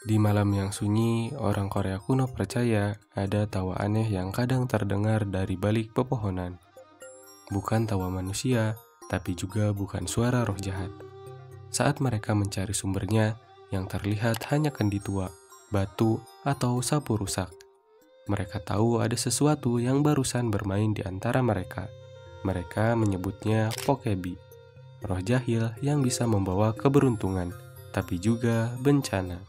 Di malam yang sunyi, orang Korea kuno percaya ada tawa aneh yang kadang terdengar dari balik pepohonan. Bukan tawa manusia, tapi juga bukan suara roh jahat. Saat mereka mencari sumbernya, yang terlihat hanya kendi tua, batu, atau sapu rusak. Mereka tahu ada sesuatu yang barusan bermain di antara mereka. Mereka menyebutnya Pokebi, roh jahil yang bisa membawa keberuntungan, tapi juga bencana.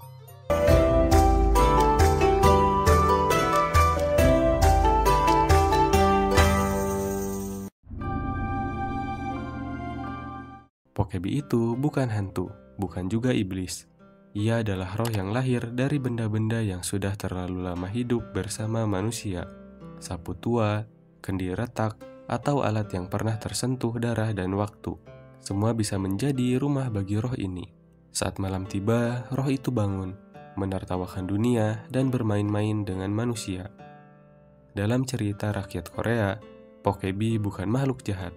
Pokebi itu bukan hantu, bukan juga iblis. Ia adalah roh yang lahir dari benda-benda yang sudah terlalu lama hidup bersama manusia. Sapu tua, kendi retak, atau alat yang pernah tersentuh darah dan waktu. Semua bisa menjadi rumah bagi roh ini. Saat malam tiba, roh itu bangun, menertawakan dunia dan bermain-main dengan manusia. Dalam cerita rakyat Korea, Pokebi bukan makhluk jahat.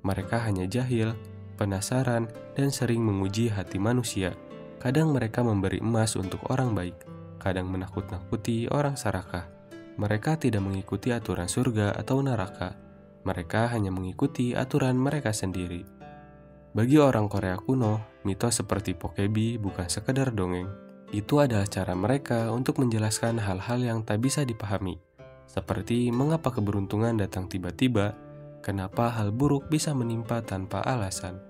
Mereka hanya jahil, penasaran, dan sering menguji hati manusia. Kadang mereka memberi emas untuk orang baik, kadang menakut-nakuti orang serakah. Mereka tidak mengikuti aturan surga atau neraka. Mereka hanya mengikuti aturan mereka sendiri. Bagi orang Korea kuno, mitos seperti Pokebi bukan sekedar dongeng. Itu adalah cara mereka untuk menjelaskan hal-hal yang tak bisa dipahami. Seperti mengapa keberuntungan datang tiba-tiba, kenapa hal buruk bisa menimpa tanpa alasan.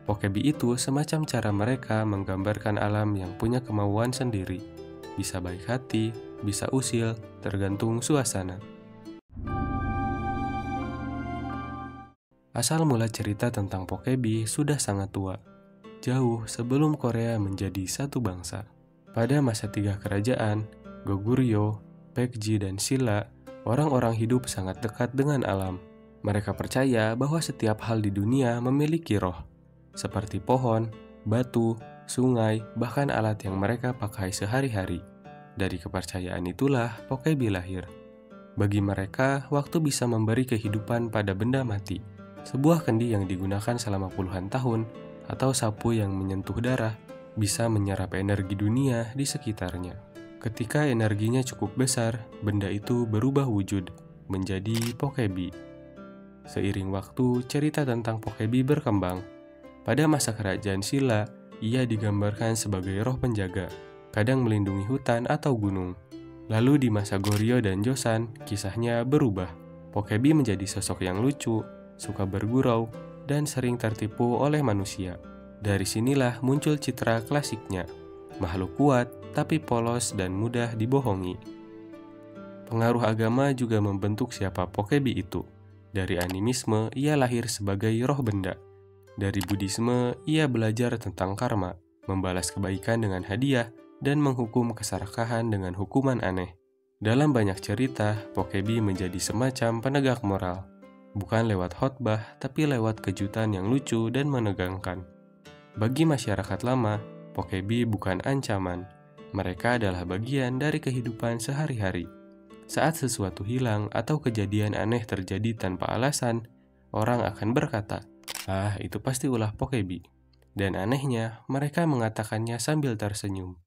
Pokebi itu semacam cara mereka menggambarkan alam yang punya kemauan sendiri. Bisa baik hati, bisa usil, tergantung suasana. Asal mula cerita tentang Pokebi sudah sangat tua, jauh sebelum Korea menjadi satu bangsa. Pada masa 3 kerajaan, Goguryeo, Baekje, dan Silla, orang-orang hidup sangat dekat dengan alam. Mereka percaya bahwa setiap hal di dunia memiliki roh, seperti pohon, batu, sungai, bahkan alat yang mereka pakai sehari-hari. Dari kepercayaan itulah Pokebi lahir. Bagi mereka, waktu bisa memberi kehidupan pada benda mati. Sebuah kendi yang digunakan selama puluhan tahun, atau sapu yang menyentuh darah, bisa menyerap energi dunia di sekitarnya. Ketika energinya cukup besar, benda itu berubah wujud, menjadi Pokebi. Seiring waktu, cerita tentang Pokebi berkembang. Pada masa kerajaan Silla, ia digambarkan sebagai roh penjaga, kadang melindungi hutan atau gunung. Lalu di masa Goryeo dan Joseon, kisahnya berubah. Pokebi menjadi sosok yang lucu, suka bergurau, dan sering tertipu oleh manusia. Dari sinilah muncul citra klasiknya, makhluk kuat tapi polos dan mudah dibohongi. Pengaruh agama juga membentuk siapa Pokebi itu. Dari animisme, ia lahir sebagai roh benda. Dari Buddhisme, ia belajar tentang karma, membalas kebaikan dengan hadiah, dan menghukum keserakahan dengan hukuman aneh. Dalam banyak cerita, Pokebi menjadi semacam penegak moral. Bukan lewat khotbah, tapi lewat kejutan yang lucu dan menegangkan. Bagi masyarakat lama, Pokebi bukan ancaman. Mereka adalah bagian dari kehidupan sehari-hari. Saat sesuatu hilang atau kejadian aneh terjadi tanpa alasan, orang akan berkata, "Ah, itu pasti ulah Pokebi." Dan anehnya, mereka mengatakannya sambil tersenyum.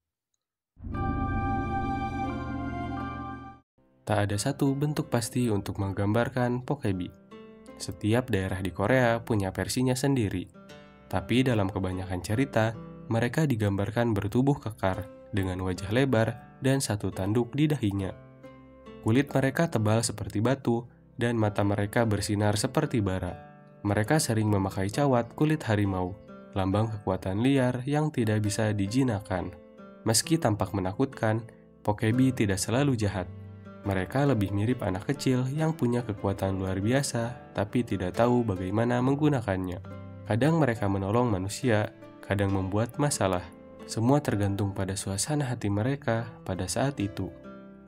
Tak ada satu bentuk pasti untuk menggambarkan Pokebi. Setiap daerah di Korea punya versinya sendiri. Tapi dalam kebanyakan cerita, mereka digambarkan bertubuh kekar, dengan wajah lebar dan satu tanduk di dahinya. Kulit mereka tebal seperti batu, dan mata mereka bersinar seperti bara. Mereka sering memakai cawat kulit harimau, lambang kekuatan liar yang tidak bisa dijinakan. Meski tampak menakutkan, Pokebi tidak selalu jahat. Mereka lebih mirip anak kecil yang punya kekuatan luar biasa, tapi tidak tahu bagaimana menggunakannya. Kadang mereka menolong manusia, kadang membuat masalah. Semua tergantung pada suasana hati mereka pada saat itu.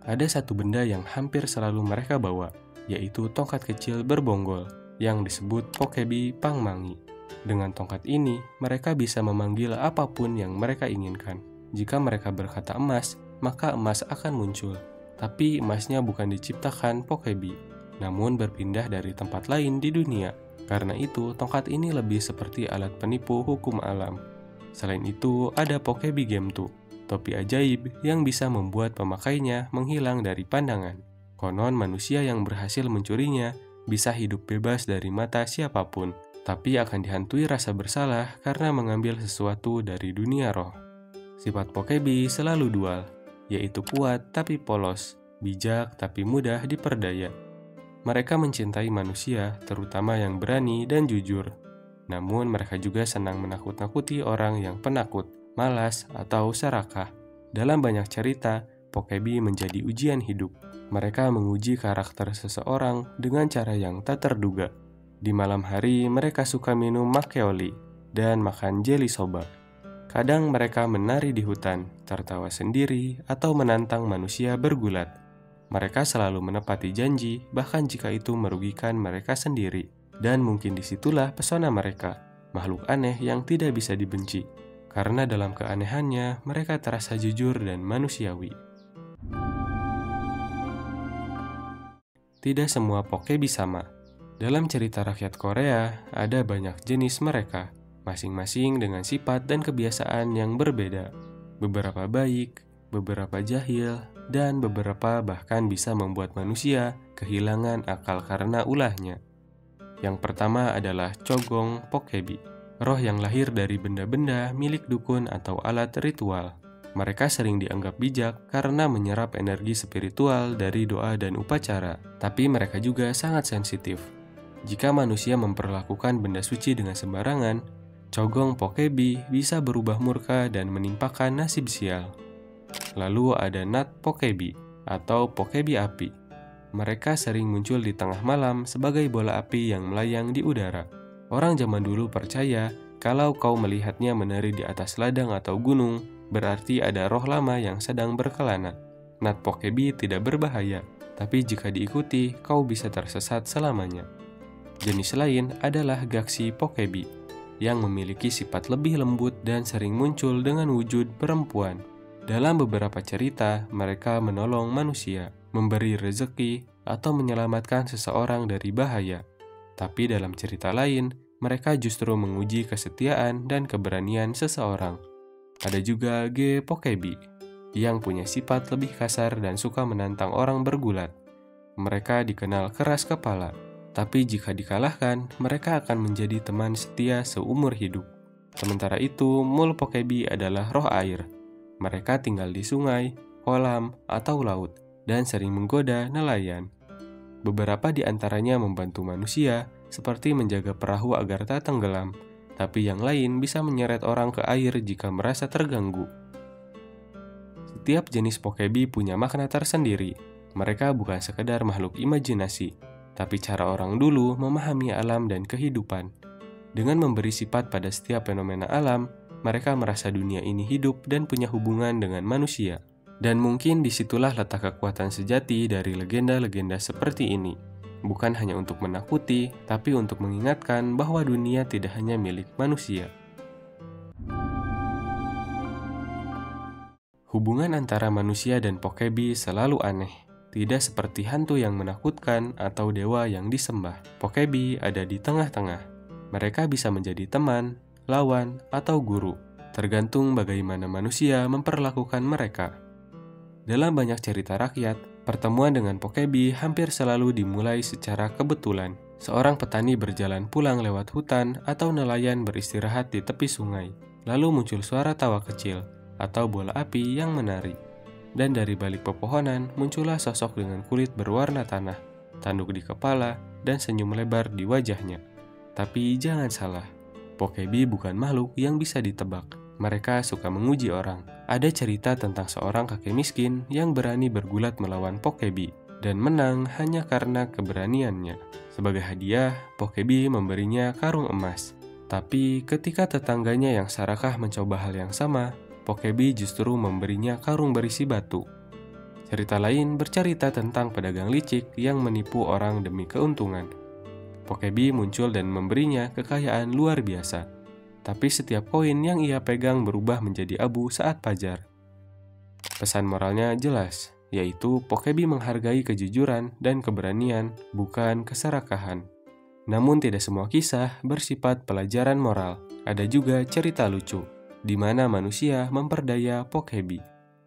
Ada satu benda yang hampir selalu mereka bawa, yaitu tongkat kecil berbonggol, yang disebut Pokebi Pangmangi. Dengan tongkat ini, mereka bisa memanggil apapun yang mereka inginkan. Jika mereka berkata emas, maka emas akan muncul. Tapi emasnya bukan diciptakan Pokebi, namun berpindah dari tempat lain di dunia. Karena itu, tongkat ini lebih seperti alat penipu hukum alam. Selain itu, ada Pokebi Gemtu, topi ajaib yang bisa membuat pemakainya menghilang dari pandangan. Konon manusia yang berhasil mencurinya bisa hidup bebas dari mata siapapun, tapi akan dihantui rasa bersalah karena mengambil sesuatu dari dunia roh. Sifat Pokebi selalu dual, yaitu kuat tapi polos, bijak tapi mudah diperdaya. Mereka mencintai manusia, terutama yang berani dan jujur. Namun mereka juga senang menakut-nakuti orang yang penakut, malas, atau serakah. Dalam banyak cerita, Pokebi menjadi ujian hidup. Mereka menguji karakter seseorang dengan cara yang tak terduga. Di malam hari, mereka suka minum makeoli dan makan jeli soba. Kadang mereka menari di hutan, tertawa sendiri, atau menantang manusia bergulat. Mereka selalu menepati janji, bahkan jika itu merugikan mereka sendiri. Dan mungkin disitulah pesona mereka, makhluk aneh yang tidak bisa dibenci. Karena dalam keanehannya, mereka terasa jujur dan manusiawi. Tidak semua Pokebi sama. Dalam cerita rakyat Korea, ada banyak jenis mereka, masing-masing dengan sifat dan kebiasaan yang berbeda. Beberapa baik, beberapa jahil, dan beberapa bahkan bisa membuat manusia kehilangan akal karena ulahnya. Yang pertama adalah Cogong Pokebi, roh yang lahir dari benda-benda milik dukun atau alat ritual. Mereka sering dianggap bijak karena menyerap energi spiritual dari doa dan upacara, tapi mereka juga sangat sensitif. Jika manusia memperlakukan benda suci dengan sembarangan, Cogong Pokebi bisa berubah murka dan menimpakan nasib sial. Lalu ada Nat Pokebi atau Pokebi api. Mereka sering muncul di tengah malam sebagai bola api yang melayang di udara. Orang zaman dulu percaya kalau kau melihatnya menari di atas ladang atau gunung, berarti ada roh lama yang sedang berkelana. Nat Pokebi tidak berbahaya, tapi jika diikuti, kau bisa tersesat selamanya. Jenis lain adalah Gaksi Pokebi, yang memiliki sifat lebih lembut dan sering muncul dengan wujud perempuan. Dalam beberapa cerita, mereka menolong manusia, memberi rezeki, atau menyelamatkan seseorang dari bahaya. Tapi dalam cerita lain, mereka justru menguji kesetiaan dan keberanian seseorang. Ada juga Ge Pokebi, yang punya sifat lebih kasar dan suka menantang orang bergulat. Mereka dikenal keras kepala, tapi jika dikalahkan, mereka akan menjadi teman setia seumur hidup. Sementara itu, Mul Pokebi adalah roh air. Mereka tinggal di sungai, kolam, atau laut, dan sering menggoda nelayan. Beberapa di antaranya membantu manusia, seperti menjaga perahu agar tak tenggelam, tapi yang lain bisa menyeret orang ke air jika merasa terganggu. Setiap jenis Pokebi punya makna tersendiri. Mereka bukan sekedar makhluk imajinasi, tapi cara orang dulu memahami alam dan kehidupan. Dengan memberi sifat pada setiap fenomena alam, mereka merasa dunia ini hidup dan punya hubungan dengan manusia. Dan mungkin disitulah letak kekuatan sejati dari legenda-legenda seperti ini. Bukan hanya untuk menakuti, tapi untuk mengingatkan bahwa dunia tidak hanya milik manusia. Hubungan antara manusia dan Pokebi selalu aneh. Tidak seperti hantu yang menakutkan atau dewa yang disembah. Pokebi ada di tengah-tengah. Mereka bisa menjadi teman, lawan, atau guru, tergantung bagaimana manusia memperlakukan mereka. Dalam banyak cerita rakyat, pertemuan dengan Pokebi hampir selalu dimulai secara kebetulan. Seorang petani berjalan pulang lewat hutan atau nelayan beristirahat di tepi sungai. Lalu muncul suara tawa kecil atau bola api yang menari. Dan dari balik pepohonan muncullah sosok dengan kulit berwarna tanah, tanduk di kepala, dan senyum lebar di wajahnya. Tapi jangan salah, Pokebi bukan makhluk yang bisa ditebak. Mereka suka menguji orang. Ada cerita tentang seorang kakek miskin yang berani bergulat melawan Pokebi dan menang hanya karena keberaniannya. Sebagai hadiah, Pokebi memberinya karung emas. Tapi ketika tetangganya yang serakah mencoba hal yang sama, Pokebi justru memberinya karung berisi batu. Cerita lain bercerita tentang pedagang licik yang menipu orang demi keuntungan. Pokebi muncul dan memberinya kekayaan luar biasa. Tapi setiap koin yang ia pegang berubah menjadi abu saat fajar. Pesan moralnya jelas, yaitu Pokebi menghargai kejujuran dan keberanian, bukan keserakahan. Namun tidak semua kisah bersifat pelajaran moral. Ada juga cerita lucu. di mana manusia memperdaya Pokebi.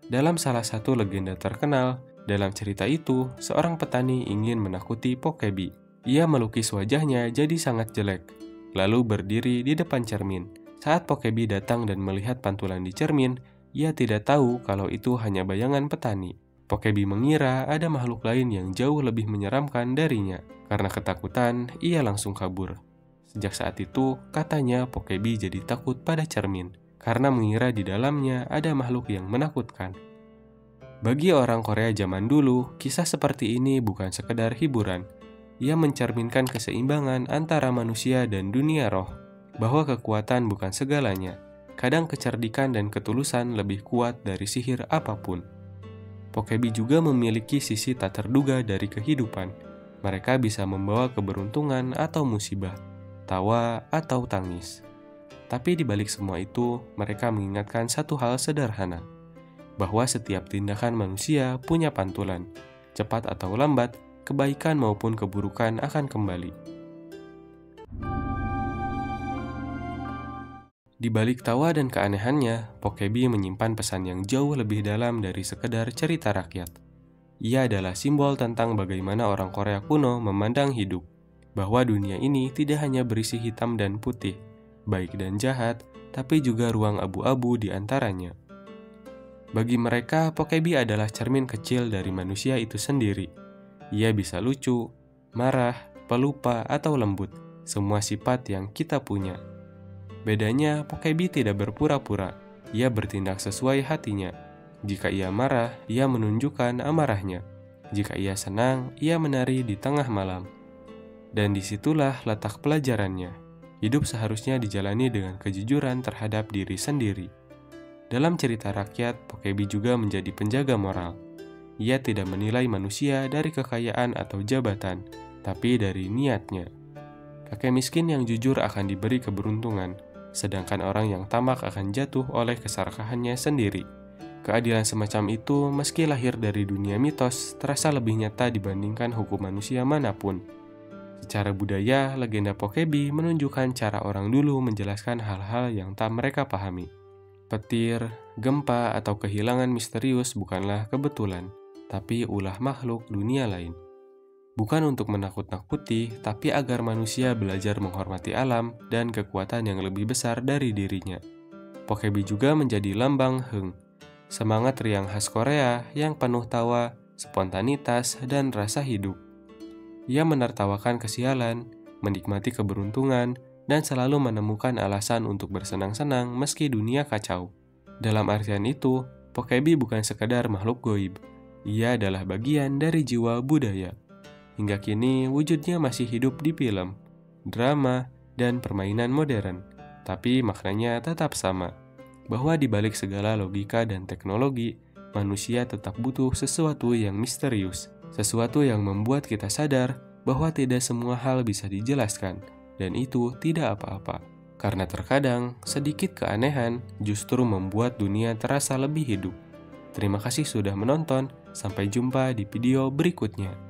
Dalam salah satu legenda terkenal, dalam cerita itu, seorang petani ingin menakuti Pokebi. Ia melukis wajahnya jadi sangat jelek, lalu berdiri di depan cermin. Saat Pokebi datang dan melihat pantulan di cermin, ia tidak tahu kalau itu hanya bayangan petani. Pokebi mengira ada makhluk lain yang jauh lebih menyeramkan darinya. Karena ketakutan, ia langsung kabur. Sejak saat itu, katanya Pokebi jadi takut pada cermin, karena mengira di dalamnya ada makhluk yang menakutkan. Bagi orang Korea zaman dulu, kisah seperti ini bukan sekedar hiburan. Ia mencerminkan keseimbangan antara manusia dan dunia roh, bahwa kekuatan bukan segalanya. Kadang kecerdikan dan ketulusan lebih kuat dari sihir apapun. Pokebi juga memiliki sisi tak terduga dari kehidupan. Mereka bisa membawa keberuntungan atau musibah, tawa atau tangis. Tapi di balik semua itu, mereka mengingatkan satu hal sederhana, bahwa setiap tindakan manusia punya pantulan. Cepat atau lambat, kebaikan maupun keburukan akan kembali. Di balik tawa dan keanehannya, Pokebi menyimpan pesan yang jauh lebih dalam dari sekedar cerita rakyat. Ia adalah simbol tentang bagaimana orang Korea kuno memandang hidup, bahwa dunia ini tidak hanya berisi hitam dan putih, baik dan jahat, tapi juga ruang abu-abu di antaranya. Bagi mereka, Pokebi adalah cermin kecil dari manusia itu sendiri. Ia bisa lucu, marah, pelupa, atau lembut, semua sifat yang kita punya. Bedanya, Pokebi tidak berpura-pura, ia bertindak sesuai hatinya. Jika ia marah, ia menunjukkan amarahnya. Jika ia senang, ia menari di tengah malam. Dan disitulah letak pelajarannya. Hidup seharusnya dijalani dengan kejujuran terhadap diri sendiri. Dalam cerita rakyat, Pokebi juga menjadi penjaga moral. Ia tidak menilai manusia dari kekayaan atau jabatan, tapi dari niatnya. Kakek miskin yang jujur akan diberi keberuntungan, sedangkan orang yang tamak akan jatuh oleh keserakahannya sendiri. Keadilan semacam itu, meski lahir dari dunia mitos, terasa lebih nyata dibandingkan hukum manusia manapun. Secara budaya, legenda Pokebi menunjukkan cara orang dulu menjelaskan hal-hal yang tak mereka pahami. Petir, gempa, atau kehilangan misterius bukanlah kebetulan, tapi ulah makhluk dunia lain. Bukan untuk menakut-nakuti, tapi agar manusia belajar menghormati alam dan kekuatan yang lebih besar dari dirinya. Pokebi juga menjadi lambang Heng, semangat riang khas Korea yang penuh tawa, spontanitas, dan rasa hidup. Ia menertawakan kesialan, menikmati keberuntungan, dan selalu menemukan alasan untuk bersenang-senang meski dunia kacau. Dalam artian itu, Pokebi bukan sekedar makhluk goib. Ia adalah bagian dari jiwa budaya. Hingga kini, wujudnya masih hidup di film, drama, dan permainan modern. Tapi maknanya tetap sama, bahwa di balik segala logika dan teknologi, manusia tetap butuh sesuatu yang misterius, sesuatu yang membuat kita sadar bahwa tidak semua hal bisa dijelaskan, dan itu tidak apa-apa. Karena terkadang, sedikit keanehan justru membuat dunia terasa lebih hidup. Terima kasih sudah menonton, sampai jumpa di video berikutnya.